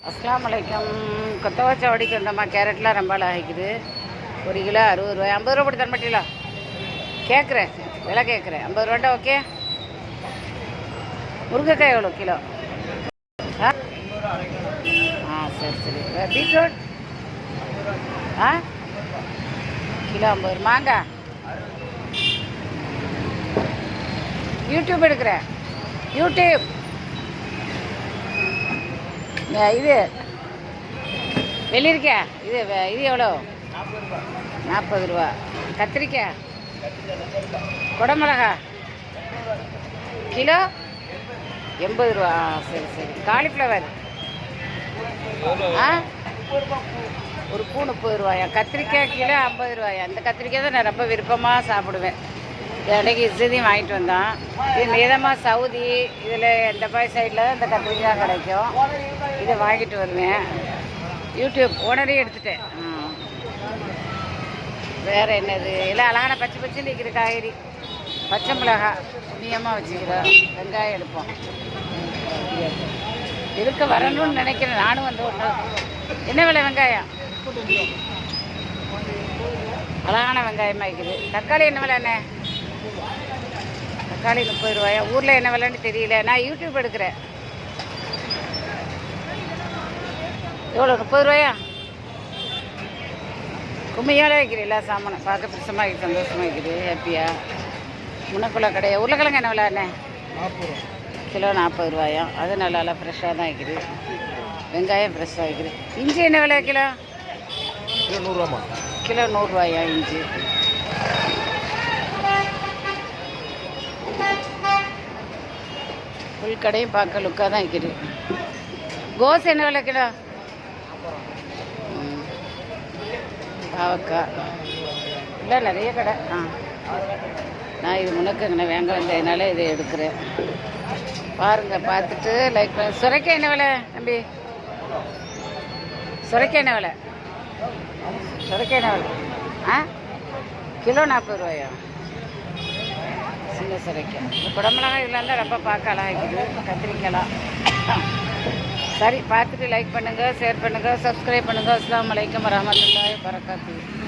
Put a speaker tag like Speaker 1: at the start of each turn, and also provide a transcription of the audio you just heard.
Speaker 1: அஸ்ஸலாமு அலைக்கும். கொத்தவச்ச வடிக்கு வந்தம்மா. கேரட்லாம் ரொம்ப அழகாக்குது. 1 கிலோ 60 ரூபாய். 50 ரூபா போட்டு தர மாட்டீங்களா? கேட்குறேன், விலை கேட்குறேன். 50 ரூபாண்டா ஓகே. முருங்கைக்காய் எவ்வளோ கிலோ? சரி சரி. Beetroot kilo 50. மாங்காய் யூடியூப் எடுக்கிறேன். யூடியூப் இது வெள்ளரிக்காய் இது எவ்வளோ? 40 ரூபா. கத்திரிக்காய் குடமிளகா கிலோ 80 ரூபா. சரி சரி. காலிஃப்ளவர் ஒரு பூ 30 ரூபாயா. கத்திரிக்காய் கிலோ 50 ரூபாயா. அந்த கத்திரிக்காய் தான் நான் ரொம்ப விருப்பமாக சாப்பிடுவேன். இன்றைக்கி இதையும் வாங்கிட்டு வந்தான். இது மீதமாக சவுதி இதில் இந்த பாய் சைடில் இந்த கத்திரிக்காய் கிடைக்கும். இதை வாங்கிட்டு வருவேன். யூடியூப் ஓனரையும் எடுத்துட்டேன். வேறு என்னது எல்லாம் அழகான பச்சை பச்சை நிற்கிற காய்கறி. பச்சை மிளகாய் புண்ணியமாக வச்சுக்கிறோம். வெங்காயம் எடுப்போம். இருக்க வரணும்னு நினைக்கிறேன். நானும் வந்து ஒன்று. என்ன விலை வெங்காயம்? அழகான வெங்காயமாக இருக்குது. தக்காளி என்ன விலை? என்ன தக்காளி 30 ரூபாயா. ஊரில் என்ன விலைன்னு தெரியல. நான் யூடியூப் எடுக்கிறேன். எவ்வளோ? 30 ரூபாயா. கும்மையோட வைக்கிறேன். எல்லா சாமானும் பார்க்க பிடிச்சமாக இருக்குது. சந்தோஷமாக இருக்குது. ஹாப்பியாக. முன்னக்குள்ள கடையா. உருளைக்கிழங்கு என்ன விலை? என்ன கிலோ 40 ரூபாயா. அது நல்லா ஃப்ரெஷ்ஷாக தான் இருக்குது. வெங்காயம் ஃப்ரெஷ்ஷாக இருக்குது. இஞ்சி என்ன விலை கிலோ? கிலோ 100 ரூபாமா. கிலோ 100 ரூபாயா இஞ்சி. ஃபுல் கடையும் பார்க்க லுக்காக தான் இருக்குது. கோஸ் என்ன விலை கிலோ? பாவக்காய் இல்லை நிறைய கடை. நான் இது முன்னக்குங்கண்ணே வேங்க வந்ததுனால இதை எடுக்கிறேன். பாருங்கள், பார்த்துட்டு லைக் பண்ண. சுரைக்காய் என்ன விலை தம்பி? சுரைக்காய் என்ன விலை? சுரைக்காய் என்ன விலை? கிலோ 40 ரூபாயா. சின்ன சுரைக்காய். இந்த குடமிளகாய் இதெல்லாம் தான் ரொம்ப பார்க்க அழகாக்குது. கத்திரிக்காய்லாம். சரி, பார்த்துட்டு லைக் பண்ணுங்கள், ஷேர் பண்ணுங்கள், சப்ஸ்கிரைப் பண்ணுங்கள். அஸ்ஸலாமு அலைக்கும் வரஹ்மத்துல்லாஹி வபரகாத்துஹு.